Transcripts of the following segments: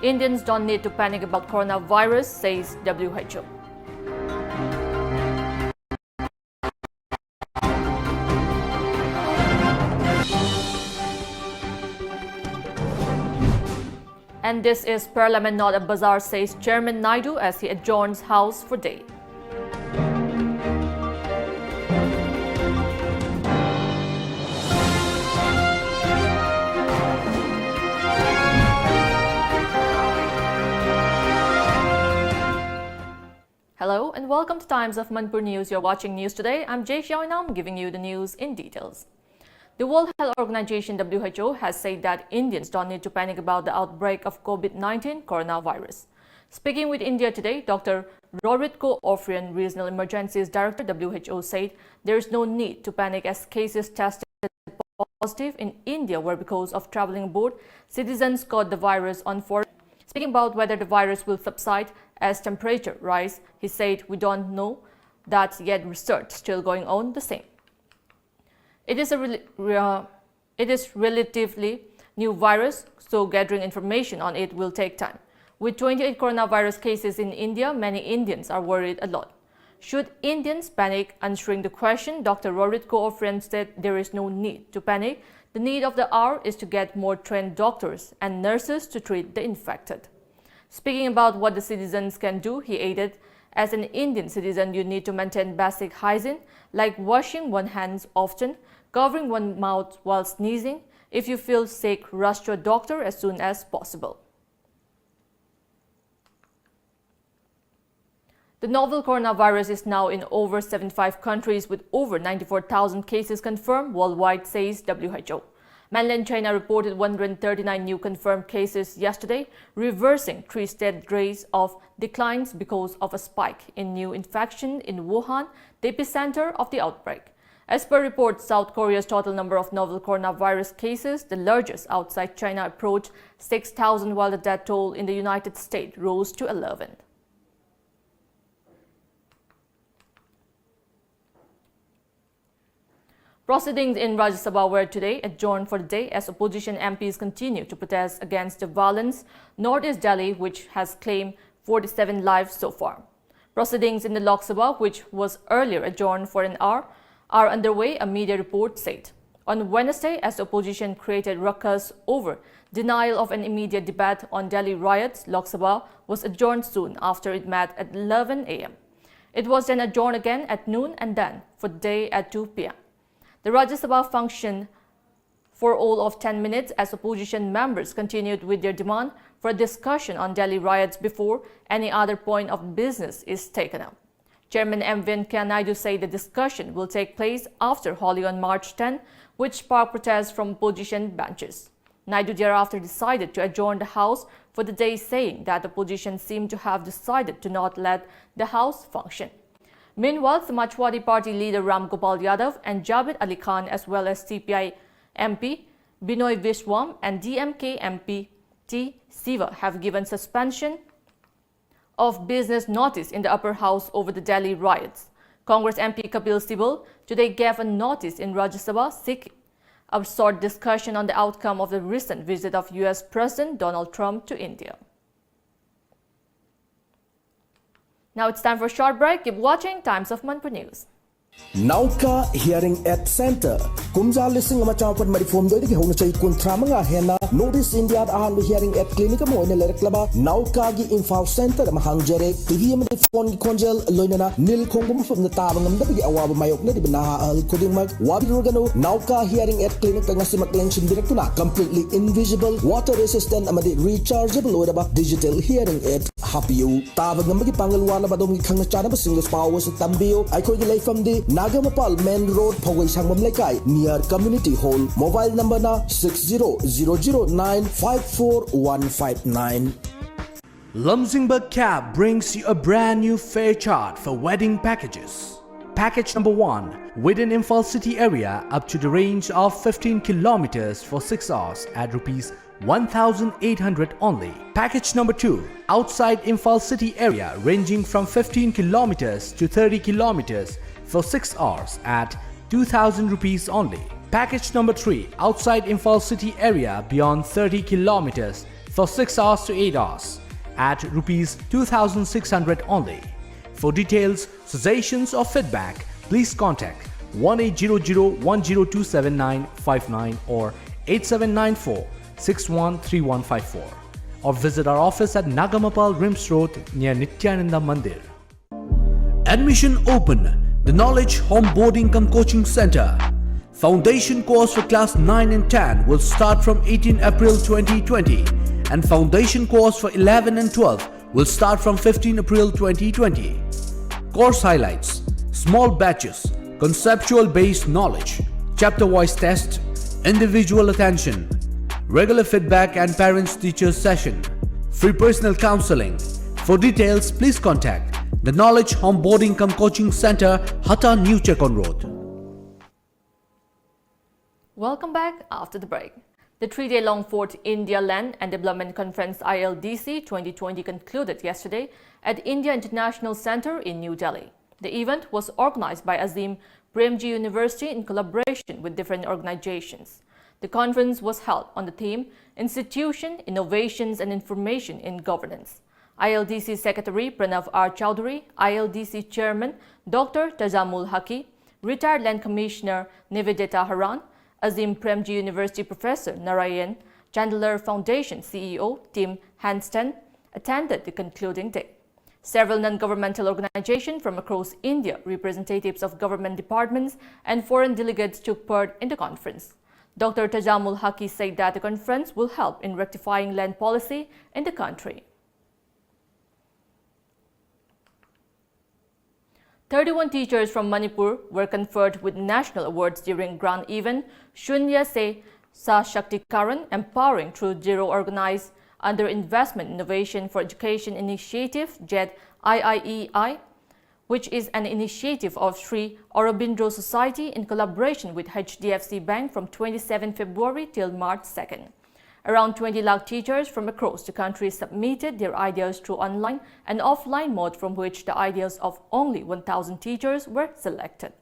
Indians don't need to panic about coronavirus, says WHO. And this is Parliament not a bazaar, says Chairman Naidu as he adjourns House for day. Hello and welcome to Times of Manipur News. You're watching News Today. I'm JESSIA and I'm giving you the news in details. The World Health Organization WHO has said that Indians don't need to panic about the outbreak of COVID-19 coronavirus. Speaking with India Today, Dr. Roritko Ofrian, Regional Emergencies Director WHO, said there is no need to panic as cases tested positive in India were because of traveling abroad. Citizens caught the virus on foreign. Speaking about whether the virus will subside as temperature rise, he said, "We don't know that yet. Research still going on the same. It is relatively new virus, so gathering information on it will take time. With 28 coronavirus cases in India, many Indians are worried a lot. Should Indians panic?" Answering the question, Dr. Roritko Ofrian said there is no need to panic. The need of the hour is to get more trained doctors and nurses to treat the infected. Speaking about what the citizens can do, he added, "As an Indian citizen, you need to maintain basic hygiene, like washing one's hands often, covering one's mouth while sneezing. If you feel sick, rush to a doctor as soon as possible." The novel coronavirus is now in over 75 countries with over 94,000 cases confirmed worldwide, says WHO. Mainland China reported 139 new confirmed cases yesterday, reversing 3 steady days of declines because of a spike in new infection in Wuhan, the epicenter of the outbreak. As per reports, South Korea's total number of novel coronavirus cases, the largest outside China, approached 6,000, while the death toll in the United States rose to 11. Proceedings in Rajya Sabha were today adjourned for the day as opposition MPs continue to protest against the violence Northeast Delhi, which has claimed 47 lives so far. Proceedings in the Lok Sabha, which was earlier adjourned for an hour, are underway, a media report said. On Wednesday, as the opposition created ruckus over denial of an immediate debate on Delhi riots, Lok Sabha was adjourned soon after it met at 11 a.m. It was then adjourned again at noon and then for the day at 2 p.m. The Rajya Sabha functioned for all of 10 minutes as opposition members continued with their demand for a discussion on Delhi riots before any other point of business is taken up. Chairman M. Venkaiah Naidu said the discussion will take place after Holi on March 10, which sparked protests from opposition benches. Naidu thereafter decided to adjourn the House for the day, saying that the opposition seemed to have decided to not let the House function. Meanwhile, Samajwadi Party leader Ram Gopal Yadav and Javed Ali Khan, as well as CPI MP Binoy Vishwam and DMK MP T. Siva, have given suspension of business notice in the upper house over the Delhi riots. Congress MP Kapil Sibal today gave a notice in Rajya Sabha seeking a short discussion on the outcome of the recent visit of US President Donald Trump to India. Now it's time for a short break. Keep watching Times of Manipur News. Nauka Hearing Aid Center. Kumja lising amachapad marifom doidi ki hong chay kuntramanga hena Notice India ahan hearing aid clinic mo ina lereklaba Nauka gi info center mahangjare TV am phone gi konjel loinana nil khongum fam na tabangam da gi awaba mayok na di binaha al koding mag wabi rugano Nauka Hearing Aid Clinic nga simakleng sindirektuna completely invisible water resistant amadi rechargeable oraba digital hearing aid hapiu tabangam gi pangalwana badom gi khangna chana ba single power sa tambio ai khoi gi leifam di Nagamapal Main Road, Pawai Sangmam Lekay, near Community Hall. Mobile number na 6009545159. Lamjingba Cab brings you a brand new fare chart for wedding packages. Package number 1, within Imphal city area up to the range of 15 kilometers for 6 hours at rupees 1,800 only. Package number 2, outside Imphal city area ranging from 15 kilometers to 30 kilometers for 6 hours at 2,000 rupees only. Package number 3, outside Imphal city area beyond 30 kilometers for 6 hours to 8 hours at Rs 2,600 only. For details, suggestions or feedback, please contact 1800-1027959 or 8794-613154 or visit our office at Nagamapal Rims Road near Nityananda Mandir. Admission open. The Knowledge Home Boarding Cum Coaching Center. Foundation course for class 9 and 10 will start from 18 April 2020 and foundation course for 11 and 12 will start from 15 April 2020. Course highlights: small batches, conceptual based knowledge, chapter wise test, individual attention, regular feedback and parents teachers session, free personal counseling. For details, please contact the Knowledge Home Boarding Cum Coaching Center, Hata New Chekon Road. Welcome back after the break. The 3-day-long 4th India Land and Development Conference ILDC 2020 concluded yesterday at India International Centre in New Delhi. The event was organized by Azim Premji University in collaboration with different organizations. The conference was held on the theme Institution, Innovations and Information in Governance. ILDC Secretary Pranav R. Chowdhury, ILDC Chairman Dr. Tajamul Haqi, Retired Land Commissioner Nivedita Haran, Azim Premji University Professor Narayan, Chandler Foundation CEO Tim Hanston attended the concluding day. Several non-governmental organizations from across India, representatives of government departments and foreign delegates took part in the conference. Dr. Tajamul Haqi said that the conference will help in rectifying land policy in the country. 31 teachers from Manipur were conferred with national awards during grand event Shunya Se Sashактikaran Empowering Through Zero organized under Investment Innovation for Education Initiative JESSIA, which is an initiative of Sri Aurobindo Society in collaboration with HDFC Bank from 27 February till March 2nd. Around 20 lakh teachers from across the country submitted their ideas through online and offline mode, from which the ideas of only 1,000 teachers were selected.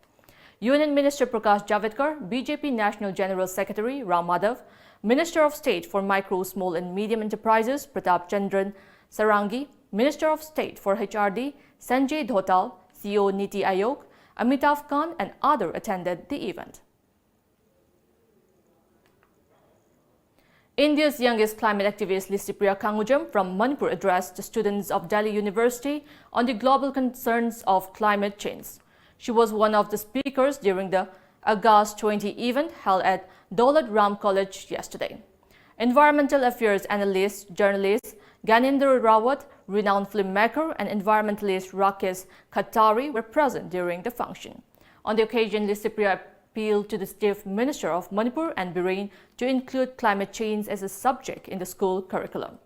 Union Minister Prakash Javadekar, BJP National General Secretary Ram Madhav, Minister of State for Micro, Small and Medium Enterprises Pratap Chandran Sarangi, Minister of State for HRD Sanjay Dhotal, CEO Niti Aayog, Amitav Khan and others attended the event. India's youngest climate activist Lissipriya Kangujam from Manipur addressed the students of Delhi University on the global concerns of climate change. She was one of the speakers during the August 20 event held at Daulat Ram College yesterday. Environmental affairs analyst, journalist Ganendra Rawat, renowned filmmaker and environmentalist Rakesh Khatari were present during the function. On the occasion, Lissipriya appealed to the Chief Minister of Manipur and Biren to include climate change as a subject in the school curriculum.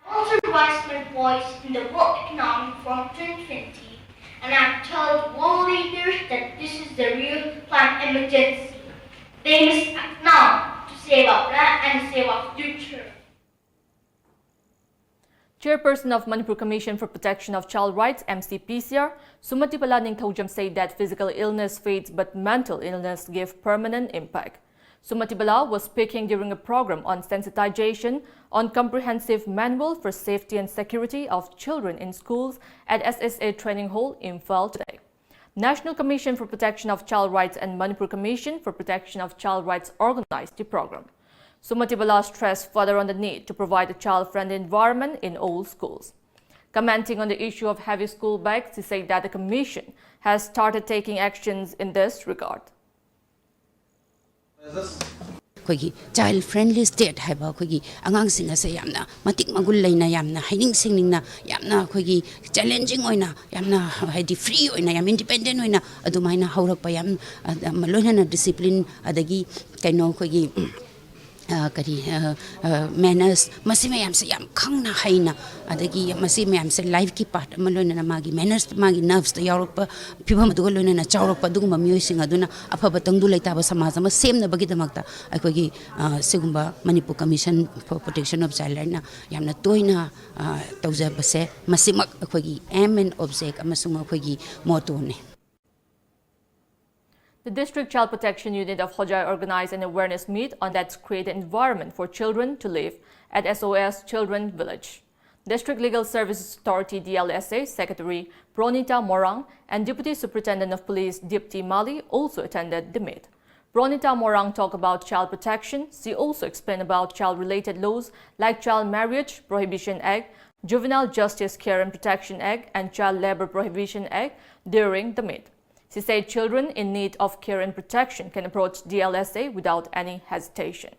I also raised my voice in the World Economic Forum 2020, and I've told world leaders that this is the real climate emergency. They must act now to save our planet and save our future. Chairperson of Manipur Commission for Protection of Child Rights, MCPCR, Sumati Bala Ningthaujam said that physical illness fades but mental illness gives permanent impact. Sumati Bala was speaking during a program on sensitization on comprehensive manual for safety and security of children in schools at SSA Training Hall, Imphal today. National Commission for Protection of Child Rights and Manipur Commission for Protection of Child Rights organized the program. Sumati Bala stressed further on the need to provide a child-friendly environment in all schools. Commenting on the issue of heavy school bags, he said that the Commission has started taking actions in this regard. Child-friendly state haiba khogi angang singa se yamna matik magul leina yamna hiding singna yamna khogi challenging oina yamna haidi free oina yam independent oina adumaina haurakpa yam malona discipline adagi kaino khogi manners masime yam se yam khangna haina adagi masime yam se life ki part malona magi manners magi nerves to yaurpa phibam du lona na chaurpa duguma miyoi sing aduna afaba tangdu leita ba samaj ma semna bagi damakta akogi segumba Manipur Commission for Protection of Child Rights na yamna toina tawja base masimak akogi aim and object amasung akogi motto ne. The District Child Protection Unit of Hojai organized an awareness meet on Let's Create an Environment for Children to Live at SOS Children Village. District Legal Services Authority DLSA Secretary Pronita Morang and Deputy Superintendent of Police Dipti Mali also attended the meet. Pronita Morang talked about child protection. She also explained about child-related laws like Child Marriage Prohibition Act, Juvenile Justice Care and Protection Act, and Child Labor Prohibition Act during the meet. She said children in need of care and protection can approach DLSA without any hesitation.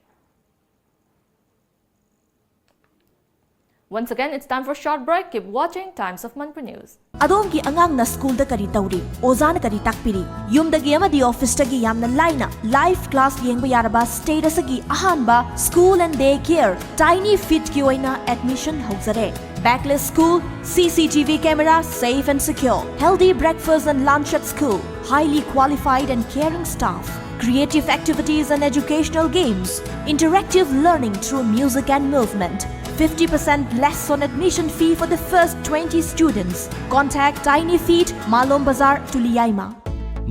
Once again, it's time for a short break. Keep watching Times of Manipur News. Adongi angang na school da kari tauri, ozana kari takpiri, yumdagi amadi office tagi yamna laina, live class yengba yaraba status agi ahanba school and day care, tiny fit ki oina admission hauzare. Backless school, CCTV camera, safe and secure, healthy breakfast and lunch at school, highly qualified and caring staff, creative activities and educational games, interactive learning through music and movement. 50% less on admission fee for the first 20 students. Contact Tiny Feet, Malom Bazar, Tuliyaima.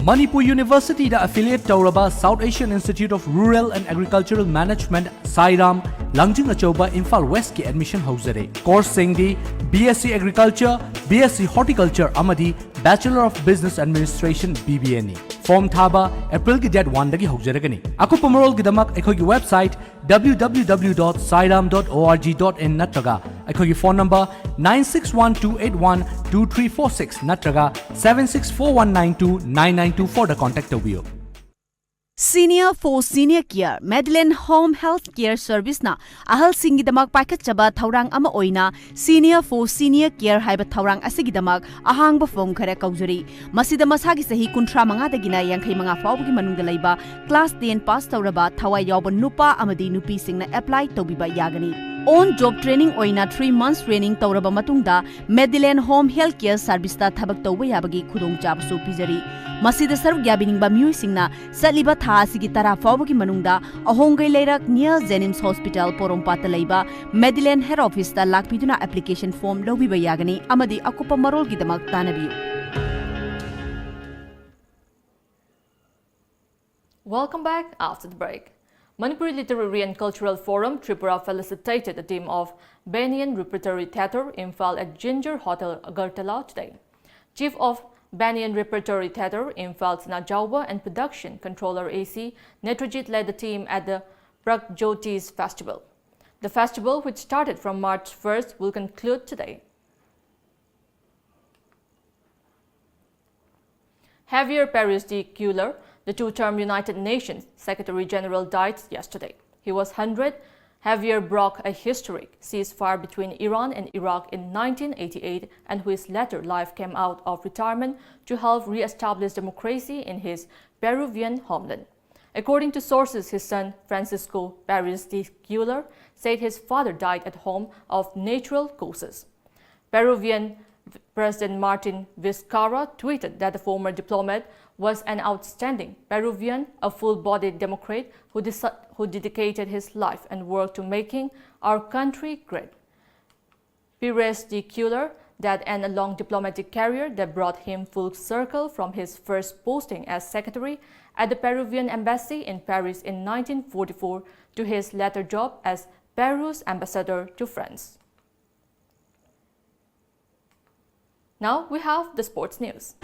Manipur University da affiliate Tauraba South Asian Institute of Rural and Agricultural Management Sairam Langjingbatomtv Imphal West ki admission hauzare. Course singdi BSc Agriculture, BSc Horticulture amadi Bachelor of Business Administration BBNE. Form thaba April ki date 1 dagi hauzaragani. Aku pamrol gidamak ekhogi website www.sairam.org.in natraga ekhogi phone number 9612812346 natraga 7641929924 da contact tabiyo. Senior for Senior Care Medline Home Health Care Service na ahal singidamak paikatchaba thaurang ama oina Senior for Senior Care haiba thaurang asigidamak ahangba form khara kaujari masida masagi sahi 35 dagina 65 fawgi manungda laiba class 10 pass tauraba thawai yawba nupa amadi nupi singna apply tobiba yagani. On job training oina 3 months training tauraba matungda Medline Home Health Care Service ta thabak tawba yabagi khudong chabasu pijari. Masida saruk yabiningba miui singna saliba tha asigi tara fawbagi manungda ahongai leirak near Jenims Hospital Porompata leiba Medline Head Office ta lakpiduna application form lobiba yagani amadi akupa marol gidamak tanabiu. Welcome back after the break. Manipuri Literary and Cultural Forum Tripura felicitated the team of Banyan Repertory Theatre Imphal at Ginger Hotel Agartala today. Chief of Banyan Repertory Theatre Imphal Sinajauba and Production Controller AC Netrajit led the team at the Pragjyotis Festival. The festival, which started from March 1st, will conclude today. Javier Paris de Cuellar, the two-term United Nations Secretary General, died yesterday. He was 100. Javier broke a historic ceasefire between Iran and Iraq in 1988 and whose later life came out of retirement to help re-establish democracy in his Peruvian homeland. According to sources, his son, Francisco Paris de Cuellar, said his father died at home of natural causes. Peruvian President Martin Vizcarra tweeted that the former diplomat was an outstanding Peruvian, a full-bodied Democrat who dedicated his life and work to making our country great. Pires de Cuellar that and a long diplomatic career that brought him full circle from his first posting as secretary at the Peruvian embassy in Paris in 1944 to his later job as Peru's ambassador to France. Now we have the sports news.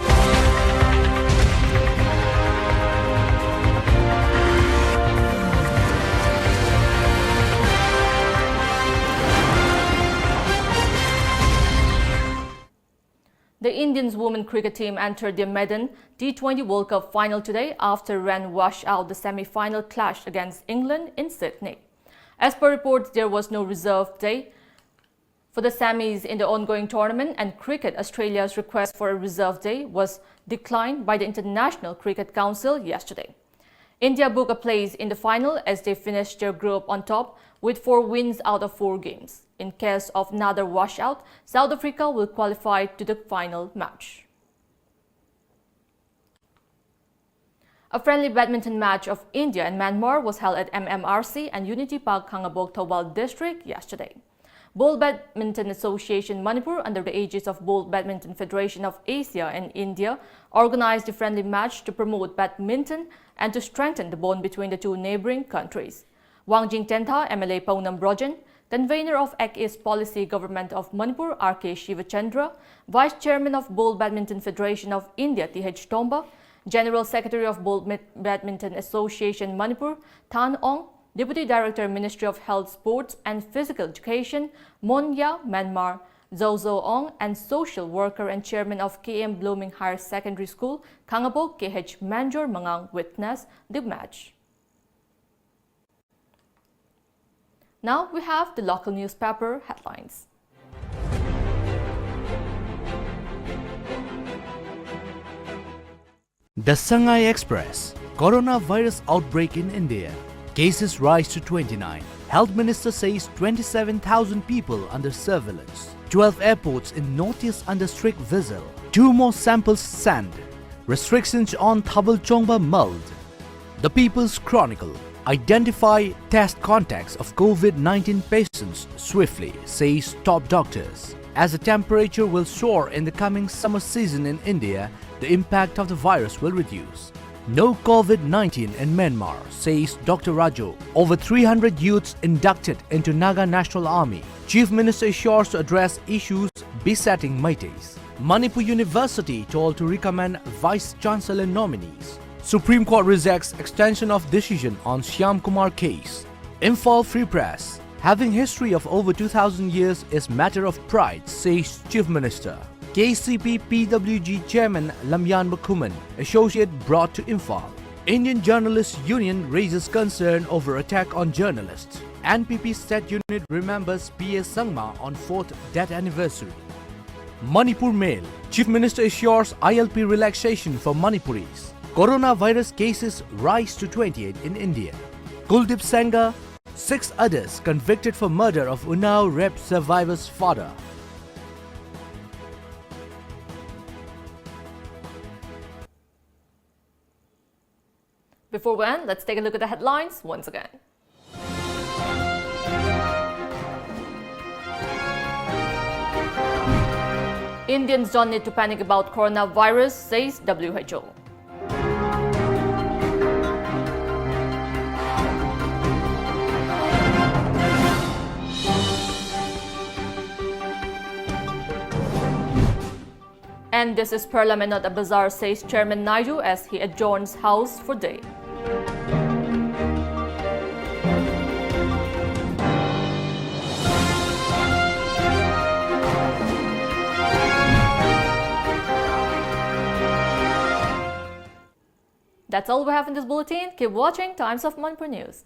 The Indians women cricket team entered their maiden T20 World Cup final today after Iran washed out the semi-final clash against England in Sydney. As per reports, there was no reserve day for the semis in the ongoing tournament, and Cricket Australia's request for a reserve day was declined by the International Cricket Council yesterday. India booked a place in the final as they finished their group on top with 4 wins out of 4 games. In case of another washout, South Africa will qualify to the final match. A friendly badminton match of India and Myanmar was held at MMRC and Unity Park, Khangabok, Thoubal District yesterday. Bowl Badminton Association Manipur, under the aegis of Bowl Badminton Federation of Asia and India, organized a friendly match to promote badminton and to strengthen the bond between the two neighboring countries. Wangjing Tentha, MLA Paunam Brojan, convener of Act East Policy Government of Manipur, R.K. Shivachandra, Vice Chairman of Bowl Badminton Federation of India, T.H. Tomba, General Secretary of Bowl Badminton Association Manipur, Tan Ong, Deputy Director, Ministry of Health, Sports and Physical Education, Monya, Myanmar, Zozo Ong, and Social Worker and Chairman of KM Blooming Higher Secondary School, Kangabo, KH Manjor Mangang, witnessed the match. Now we have the local newspaper headlines. The Shanghai Express. Coronavirus outbreak in India. Cases rise to 29. Health Minister says 27,000 people under surveillance. 12 airports in Northeast under strict vigil. 2 more samples sent. Restrictions on Thabal Chongba mulled. The People's Chronicle. Identify test contacts of COVID-19 patients swiftly, says top doctors. As the temperature will soar in the coming summer season in India, the impact of the virus will reduce. No COVID-19 in Myanmar, says Dr. Rajo. Over 300 youths inducted into Naga National Army. Chief Minister assures to address issues besetting Meiteis. Manipur University told to recommend Vice Chancellor nominees. Supreme Court rejects extension of decision on Shyam Kumar case. Imphal Free Press. Having history of over 2,000 years is matter of pride, says Chief Minister. KCP PWG Chairman lamjingbatomtv, associate brought to Imphal. Indian Journalists Union raises concern over attack on journalists. NPP State Unit remembers P.S. Sangma on 4th death anniversary. Manipur Mail. Chief Minister assures ILP relaxation for Manipuris. Coronavirus cases rise to 28 in India. Kuldeep Sengar, 6 others convicted for murder of Unnao rape survivor's father. Before we end, let's take a look at the headlines once again. Indians don't need to panic about coronavirus, says WHO. And this is Parliament, not a bazaar, says Chairman Naidu as he adjourns House for day. That's all we have in this bulletin. Keep watching Times of Manipur News.